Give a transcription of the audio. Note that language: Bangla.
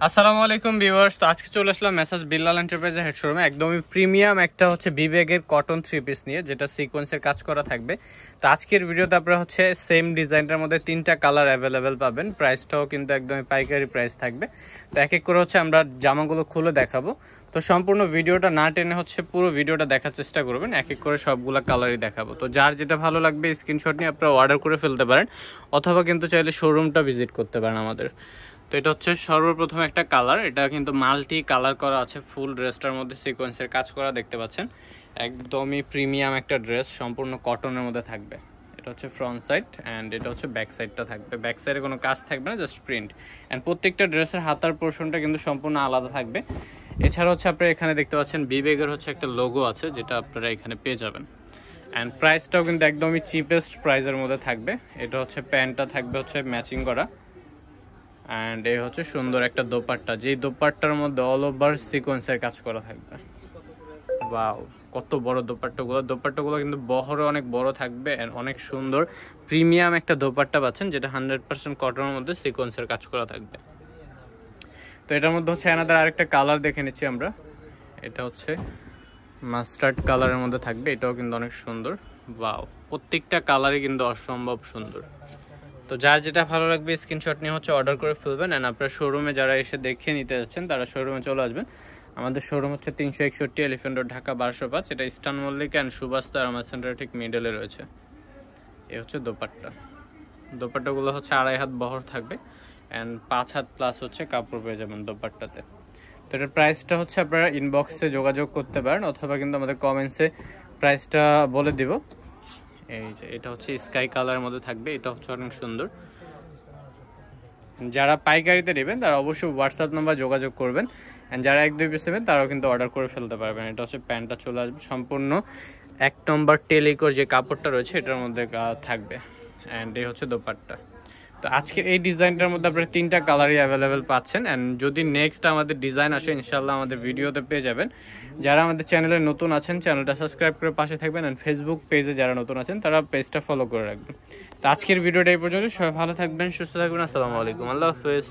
আসসালামু আলাইকুম ভিউয়ার্স। তো আজকে চলে আসলাম মেসাজ বিল্লাল এন্টারপ্রাইজের হেড শোরুমে একদমই প্রিমিয়াম একটা হচ্ছে বিবেগের কটন থ্রি পিস নিয়ে, যেটা সিকোয়েন্সের কাজ করা থাকবে। তো আজকের ভিডিওতে আপনারা হচ্ছে সেম ডিজাইনটার মধ্যে 3টা কালার অ্যাভেলেবেল পাবেন। প্রাইসটাও কিন্তু একদমই পাইকারি প্রাইস থাকবে। তো এক এক করে হচ্ছে আমরা জামাগুলো খুলে দেখাবো। তো সম্পূর্ণ ভিডিওটা না টেনে হচ্ছে পুরো ভিডিওটা দেখার চেষ্টা করবেন, এক এক করে সবগুলা কালারই দেখাবো। তো যার যেটা ভালো লাগবে স্ক্রিনশট নিয়ে আপনারা অর্ডার করে ফেলতে পারেন, অথবা কিন্তু চাইলে শোরুমটা ভিজিট করতে পারেন আমাদের। তো এটা হচ্ছে সর্বপ্রথম একটা কালার, এটা কিন্তু মাল্টি কালার করা আছে, ফুল ড্রেসটার মধ্যে সিকোয়েন্সের কাজ করা দেখতে পাচ্ছেন। একদমই প্রিমিয়াম একটা ড্রেস, সম্পূর্ণ কটনের মধ্যে থাকবে। এটা হচ্ছে ফ্রন্ট সাইড অ্যান্ড এটা হচ্ছে ব্যাক সাইডটা থাকবে। ব্যাক সাইডে কোনো কাজ থাকবে না, জাস্ট প্রিন্ট। অ্যান্ড প্রত্যেকটা ড্রেসের হাতার পোর্শনটা কিন্তু সম্পূর্ণ আলাদা থাকবে। এছাড়া হচ্ছে আপনারা এখানে দেখতে পাচ্ছেন বিবেগের হচ্ছে একটা লোগো আছে, যেটা আপনারা এখানে পেয়ে যাবেন। অ্যান্ড প্রাইসটাও কিন্তু একদমই চিপেস্ট প্রাইসের মধ্যে থাকবে। এটা হচ্ছে প্যান্টটা থাকবে হচ্ছে ম্যাচিং করা, অ্যান্ড এই হচ্ছে সুন্দর একটা দোপাট্টা, যেই দোপাট্টার মধ্যে অল ওভার সিকোয়েন্সের কাজ করা থাকবে। ওয়াও, কত বড় দোপাট্টাগুলো কিন্তু বহরে অনেক বড় থাকবে এন্ড অনেক সুন্দর প্রিমিয়াম একটা দোপাট্টা পাচ্ছেন, যেটা 100% কটনের মধ্যে সিকোয়েন্সের কাজ করা থাকবে। তো এটার মধ্যে হচ্ছে এনাদের আরেকটা কালার দেখে নিচ্ছি আমরা। এটা হচ্ছে মাস্টার্ড কালারের মধ্যে থাকবে, এটাও কিন্তু অনেক সুন্দর। ওয়াও, প্রত্যেকটা কালারই কিন্তু অসম্ভব সুন্দর। তো যার যেটা ভালো লাগবে স্ক্রিনশট নিয়ে হচ্ছে অর্ডার করে ফেলবেন। অ্যান্ড আপনার শোরুমে যারা এসে দেখে নিতে যাচ্ছেন তারা শোরুমে চলে আসবেন। আমাদের শোরুম হচ্ছে 361 এলিফ্যান্ট রোড, ঢাকা 1205। এটা ইস্টার্ন মল্লিক অ্যান্ড সুবাস্তা আমার সেন্টারের ঠিক মিডলে রয়েছে। এ হচ্ছে দোপাট্টাগুলো হচ্ছে 2.5 হাত বহর থাকবে অ্যান্ড 5 হাত প্লাস হচ্ছে কাপড় পেয়ে যাবেন দোপাট্টাতে। তো এটার প্রাইসটা হচ্ছে আপনারা ইনবক্সে যোগাযোগ করতে পারেন, অথবা কিন্তু আমাদের কমেন্টসে প্রাইসটা বলে দিব। এই যে এটা হচ্ছে স্কাই কালারের মধ্যে থাকবে, এটা হচ্ছে অনেক সুন্দর। যারা পাইকারিতে নেবেন তারা অবশ্যই হোয়াটসঅ্যাপ নাম্বার যোগাযোগ করবেন, অ্যান্ড যারা 1-2 পিস নেবেন তারাও কিন্তু অর্ডার করে ফেলতে পারবেন। এটা হচ্ছে প্যান্টটা চলে আসবে সম্পূর্ণ 1 নম্বর টেলিকোর যে কাপড়টা রয়েছে এটার মধ্যে থাকবে, অ্যান্ড এই হচ্ছে দোপাট্টা। তো আজকে এই ডিজাইনটার মধ্যে আপনারা 3টা কালারই অ্যাভেলেবেল পাচ্ছেন। অ্যান্ড যদি নেক্সট আমাদের ডিজাইন আসে ইনশাল্লাহ আমাদের ভিডিওতে পেয়ে যাবেন। যারা আমাদের চ্যানেলে নতুন আছেন চ্যানেলটা সাবস্ক্রাইব করে পাশে থাকবেন, অ্যান্ড ফেসবুক পেজে যারা নতুন আছেন তারা পেজটা ফলো করে রাখবেন। তো আজকের ভিডিওটা এই পর্যন্ত, সবাই ভালো থাকবেন, সুস্থ থাকবেন। আসসালামু আলাইকুম, আল্লাহ হাফেজ।